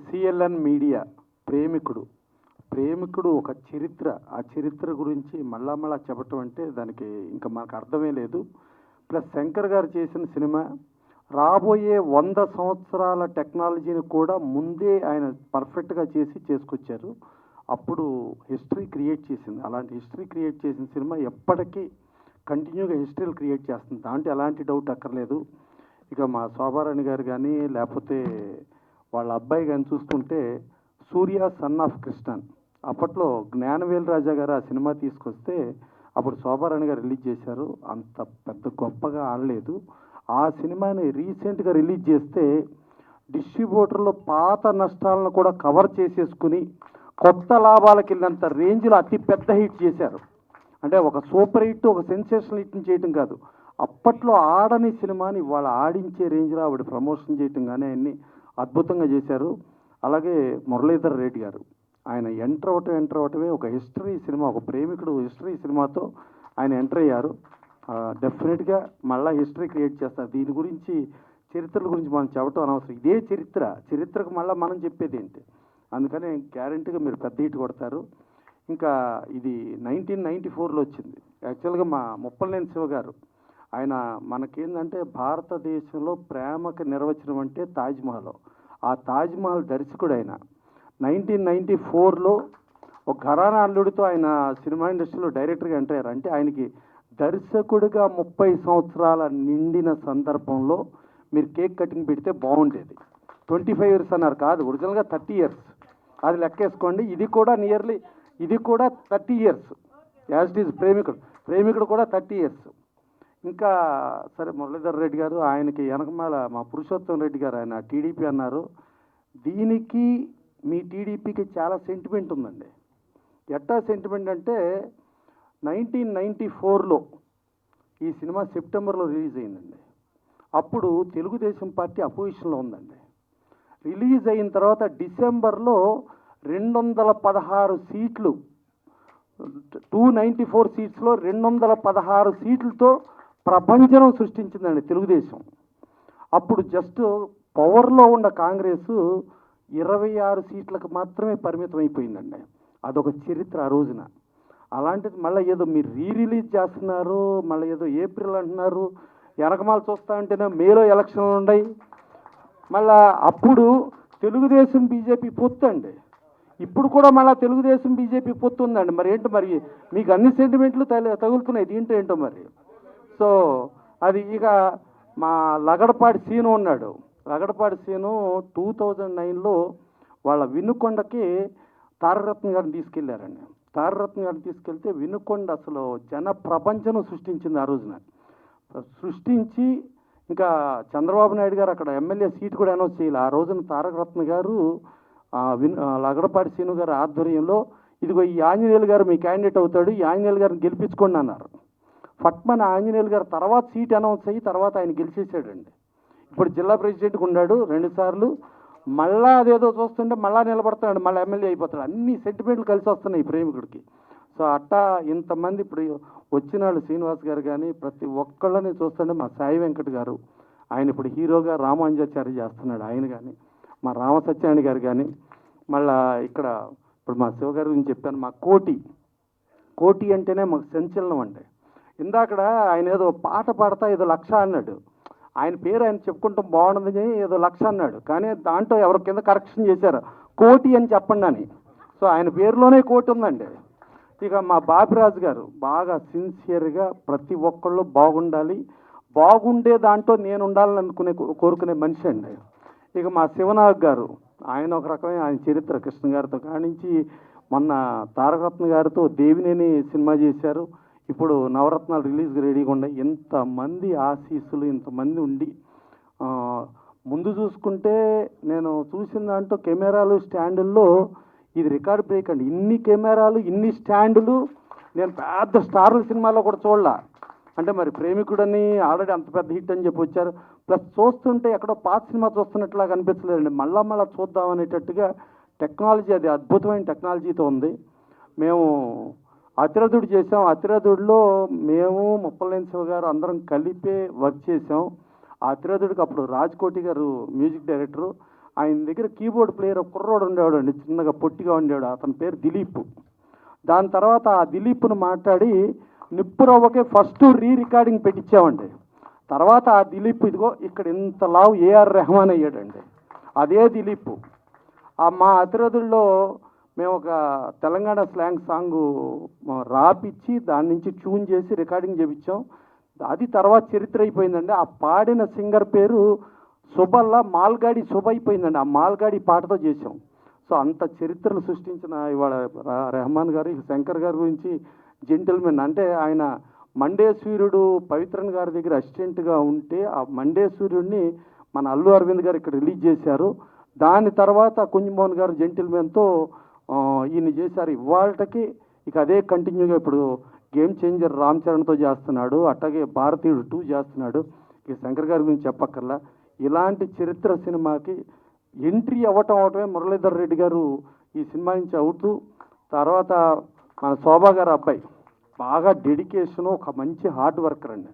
CLN media ప్రేమికుడు ప్రేమికుడు ఒక చరిత్ర. ఆ చరిత్ర గురించి మళ్ళా చెప్పటం అంటే దానికి ఇంకా మనకు అర్థమే లేదు. ప్లస్ శంకర్ గారు చేసిన సినిమా రాబోయే 100 సంవత్సరాల టెక్నాలజీని కూడా ముందే ఆయన పర్ఫెక్ట్గా చేసుకొచ్చారు. అప్పుడు హిస్టరీ క్రియేట్ చేసింది. అలాంటి హిస్టరీ క్రియేట్ చేసిన సినిమా ఎప్పటికీ కంటిన్యూగా హిస్టరీలు క్రియేట్ చేస్తుంది. దాంట్లో ఎలాంటి డౌట్ అక్కర్లేదు. ఇక మా శోభారాణి గారు కానీ లేకపోతే వాళ్ళ అబ్బాయి కానీ చూసుకుంటే సూర్య సన్ ఆఫ్ కృష్ణన్, అప్పట్లో జ్ఞానవేల్ రాజా గారు ఆ సినిమా తీసుకొస్తే అప్పుడు శోభారాణి గారు రిలీజ్ చేశారు. అంత పెద్ద గొప్పగా ఆడలేదు. ఆ సినిమాని రీసెంట్గా రిలీజ్ చేస్తే డిస్ట్రిబ్యూటర్లు పాత నష్టాలను కూడా కవర్ చేసేసుకుని కొత్త లాభాలకు వెళ్ళినంత రేంజ్లో అతి పెద్ద హిట్ చేశారు. అంటే ఒక సూపర్ హిట్, ఒక సెన్సేషనల్ హిట్ని చేయటం కాదు, అప్పట్లో ఆడని సినిమాని వాళ్ళ ఆడించే రేంజ్లో ఆవిడ ప్రమోషన్ చేయటం కానీ ఆయన్ని అద్భుతంగా చేశారు. అలాగే మురళీధర్ రెడ్డి గారు ఆయన ఎంటర్ అవటమే ఒక హిస్టరీ సినిమా, ఒక ప్రేమికుడు హిస్టరీ సినిమాతో ఆయన ఎంటర్ అయ్యారు. డెఫినెట్గా మళ్ళీ హిస్టరీ క్రియేట్ చేస్తారు. దీని గురించి చరిత్రల గురించి మనం చెప్పడం అనవసరం. ఇదే చరిత్రకు మళ్ళీ మనం చెప్పేది ఏంటి? అందుకని గ్యారంటీగా మీరు పెద్ద హిట్ కొడతారు. ఇంకా ఇది 1994లో వచ్చింది. యాక్చువల్గా మా ముప్పలనేని శివ గారు ఆయన మనకేందంటే భారతదేశంలో ప్రేమకు నిర్వచనం అంటే తాజ్మహల్. ఆ తాజ్మహల్ దర్శకుడు ఆయన 1994లో ఒక ఘరానా అల్లుడితో ఆయన సినిమా ఇండస్ట్రీలో డైరెక్టర్గా ఎంటర్ అయ్యారు. అంటే ఆయనకి దర్శకుడిగా 30 సంవత్సరాల నిండిన సందర్భంలో మీరు కేక్ కటింగ్ పెడితే బాగుండేది. 25 ఇయర్స్ అన్నారు, కాదు ఒరిజినల్గా 30 ఇయర్స్. అది లెక్కేసుకోండి. ఇది కూడా 30 ఇయర్స్ యాజ్ ఇట్ ఈజ్. ప్రేమికుడు కూడా 30 ఇయర్స్. ఇంకా సరే మురళీధర్ రెడ్డి గారు ఆయనకి వెనకమాల మా పురుషోత్తం రెడ్డి గారు ఆయన టీడీపీ అన్నారు. దీనికి మీ టీడీపీకి చాలా సెంటిమెంట్ ఉందండి. ఎట్టా సెంటిమెంట్ అంటే 1994లో ఈ సినిమా సెప్టెంబర్లో రిలీజ్ అయిందండి. అప్పుడు తెలుగుదేశం పార్టీ అపోజిషన్లో ఉందండి. రిలీజ్ అయిన తర్వాత డిసెంబర్లో 216 సీట్లు, 294 సీట్స్లో 216 సీట్లతో ప్రపంచం సృష్టించిందండి తెలుగుదేశం. అప్పుడు జస్ట్ పవర్లో ఉన్న కాంగ్రెస్ 26 సీట్లకు మాత్రమే పరిమితం అయిపోయిందండి. అదొక చరిత్ర ఆ రోజున. అలాంటిది మళ్ళీ ఏదో మీరు రిలీజ్ చేస్తున్నారు, మళ్ళీ ఏదో ఏప్రిల్ అంటున్నారు. వెనకమాల చూస్తా ఉంటేనే మేలో ఎలక్షన్లు ఉన్నాయి. మళ్ళా అప్పుడు తెలుగుదేశం బీజేపీ పొత్తు అండి. ఇప్పుడు కూడా మళ్ళీ తెలుగుదేశం బీజేపీ పొత్తు ఉందండి. మరి ఏంటో మరి మీకు అన్ని సెంటిమెంట్లు తగులుతున్నాయి, దీంట్లో ఏంటో మరి. సో అది ఇక మా లగడపాటి సీను ఉన్నాడు. లగడపాటి సీను 2009లో వాళ్ళ వినుకొండకి తారకరత్న గారిని తీసుకెళ్లారండి. తారకరత్న గారిని తీసుకెళ్తే వినుకొండ అసలు జన ప్రపంచం సృష్టించింది. ఆ రోజున సృష్టించి ఇంకా చంద్రబాబు నాయుడు గారు అక్కడ ఎమ్మెల్యే సీట్ కూడా అనౌన్స్ చేయాలి. ఆ రోజున తారకరత్న గారు లగడపాటి సీను గారి ఆధ్వర్యంలో ఇదిగో ఈ ఆంజనేయులు గారు మీ క్యాండిడేట్ అవుతాడు, ఈ ఆంజనేయులు గారిని గెలిపించుకోండి అన్నారు. ఫట్మన్ ఆంజనేయులు గారు తర్వాత సీట్ అనౌన్స్ అయ్యి తర్వాత ఆయన గెలిచేసాడండి. ఇప్పుడు జిల్లా ప్రెసిడెంట్గా ఉన్నాడు 2 సార్లు. మళ్ళా అదేదో చూస్తుంటే మళ్ళా నిలబడతాడు, మళ్ళీ ఎమ్మెల్యే అయిపోతాడు. అన్ని సెంటిమెంట్లు కలిసి వస్తున్నాయి ప్రేమికుడికి. సో అట్టా ఇంతమంది ఇప్పుడు వచ్చిన వాళ్ళు శ్రీనివాస్ గారు కానీ ప్రతి ఒక్కళ్ళని చూస్తుంటే మా సాయి వెంకట్ గారు ఆయన ఇప్పుడు హీరోగా రామానుజాచార్య చేస్తున్నాడు ఆయన కానీ, మా రామసత్యాని గారు కానీ, మళ్ళా ఇక్కడ ఇప్పుడు మా శివ గారి గురించి చెప్పాను. మా కోటి అంటేనే మాకు సంచలనం అండి. ఇందాకడ ఆయన ఏదో పాట పాడతా ఏదో 1,00,000 అన్నాడు. ఆయన పేరు ఆయన చెప్పుకుంటాం బాగుండదని ఏదో 1,00,000 అన్నాడు. కానీ దాంట్లో ఎవరి కింద కరెక్షన్ చేశారు, కోటి అని చెప్పండి అని. సో ఆయన పేరులోనే కోటి ఉందండి. ఇక మా బాపిరాజు గారు బాగా సిన్సియర్గా ప్రతి ఒక్కళ్ళు బాగుండాలి, బాగుండే దాంట్లో నేను ఉండాలని కోరుకునే మనిషి అండి. ఇక మా శివనాగ్ గారు ఆయన ఒక రకమైన ఆయన చరిత్ర కృష్ణ గారితో కానించి మొన్న తారకరత్న గారితో దేవినేని సినిమా చేశారు. ఇప్పుడు నవరత్నాలు రిలీజ్ రెడీగా ఉన్నాయి. ఇంతమంది ఆశీస్సులు ఇంతమంది ఉండి ముందు చూసుకుంటే నేను చూసిన దాంట్లో కెమెరాలు స్టాండుల్లో ఇది రికార్డ్ బ్రేక్ అండి. ఇన్ని కెమెరాలు ఇన్ని స్టాండులు నేను పెద్ద స్టార్ల సినిమాలో కూడా చూడలా. అంటే మరి ప్రేమికుడని ఆల్రెడీ అంత పెద్ద హిట్ అని చెప్పి వచ్చారు. ప్లస్ చూస్తుంటే ఎక్కడో పాత సినిమా చూస్తున్నట్లా కనిపించలేదండి. మళ్ళా చూద్దాం అనేటట్టుగా టెక్నాలజీ అది అద్భుతమైన టెక్నాలజీతో ఉంది. మేము అతిరథుడు చేసాం. అతిరథుడిలో మేము ముప్పలనేని శివ గారు అందరం కలిపే వర్క్ చేసాం. ఆ అతిరథుడికి అప్పుడు రాజ్కోటి గారు మ్యూజిక్ డైరెక్టరు. ఆయన దగ్గర కీబోర్డ్ ప్లేయర్ కుర్రోడు ఉండేవాడు అండి, చిన్నగా పొట్టిగా ఉండేవాడు, అతని పేరు దిలీప్. దాని తర్వాత ఆ దిలీప్ను మాట్లాడి నిప్పురవ్వకే ఫస్ట్ రికార్డింగ్ పెట్టించామండి. తర్వాత ఆ దిలీప్ ఇదిగో ఇక్కడ ఇంత లావు ఏఆర్ రెహమాన్ అయ్యాడండి, అదే దిలీప్. మా అతిరథుల్లో మేము ఒక తెలంగాణ స్లాంగ్ సాంగ్ రాపిచ్చి దాని నుంచి ట్యూన్ చేసి రికార్డింగ్ చేయించాం. అది తర్వాత చరిత్ర అయిపోయిందండి. ఆ పాడిన సింగర్ పేరు సుబల్లా మాల్గాడి శుభ అయిపోయిందండి. ఆ మాల్గాడి పాటతో చేసాం. సో అంత చరిత్రలు సృష్టించిన ఇవాళ రెహమాన్ గారు, శంకర్ గారి గురించి జెంటిల్మెన్. అంటే ఆయన మండే సూర్యుడు పవిత్రన్ గారి దగ్గర అసిస్టెంట్గా ఉంటే ఆ మండే సూర్యుడిని మన అల్లు అరవింద్ గారు ఇక్కడ రిలీజ్ చేశారు. దాని తర్వాత కుంజమోహన్ గారు జెంటిల్మెన్తో ఈయన చేశారు. ఇవాళకి ఇక అదే కంటిన్యూగా ఇప్పుడు గేమ్ చేంజర్ రామ్ చరణ్తో చేస్తున్నాడు, అట్లాగే భారతీయుడు 2 చేస్తున్నాడు. ఇక శంకర్ గారి గురించి చెప్పక్కర్లా. ఇలాంటి చరిత్ర సినిమాకి ఎంట్రీ అవటమే మురళీధర్ రెడ్డి గారు ఈ సినిమా నుంచి అవుతూ, తర్వాత మన శోభా గారు అబ్బాయి బాగా డెడికేషను, ఒక మంచి హార్డ్ వర్కర్ అండి.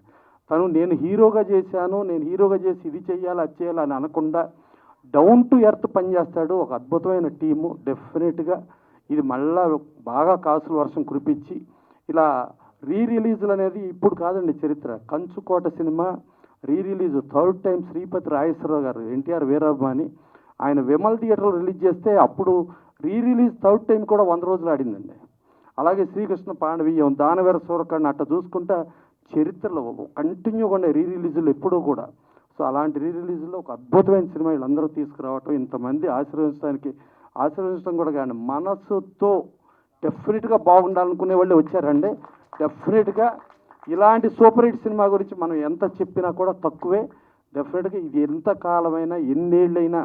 తను నేను హీరోగా చేశాను, నేను హీరోగా చేసి ఇది చేయాలి అది చేయాలి అని అనకుండా డౌన్ టు ఎర్త్ పనిచేస్తాడు. ఒక అద్భుతమైన టీము. డెఫినెట్గా ఇది మళ్ళా బాగా కాసుల వర్షం కురిపించి ఇలా రిలీజులు అనేది ఇప్పుడు కాదండి చరిత్ర. Kanchukota cinema release 3rd time Sripathi Rajeswara Rao, NTR వీరాభిమాని, ఆయన విమల్ థియేటర్లో రిలీజ్ చేస్తే అప్పుడు రిలీజ్ 3rd టైం కూడా 100 రోజులు ఆడిందండి. అలాగే శ్రీకృష్ణ పాండవీయం, దానవీర సూరకర్ణ అట్లా చూసుకుంటా చరిత్రలో కంటిన్యూగా ఉండే రిలీజులు ఎప్పుడూ కూడా. సో అలాంటి రిలీజుల్లో ఒక అద్భుతమైన సినిమా వీళ్ళందరూ తీసుకురావటం, ఇంతమంది ఆశీర్వదించడం కూడా కానీ మనసుతో డెఫినెట్గా బాగుండాలనుకునే వాళ్ళే వచ్చారండి. డెఫినెట్గా ఇలాంటి సూపర్ హిట్ సినిమా గురించి మనం ఎంత చెప్పినా కూడా తక్కువే. డెఫినెట్గా ఇది ఎంత కాలమైనా ఎన్నేళ్ళైనా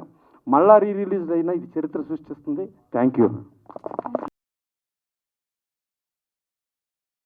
మళ్ళా రిలీజ్ అయినా ఇది చరిత్ర సృష్టిస్తుంది. Thank you.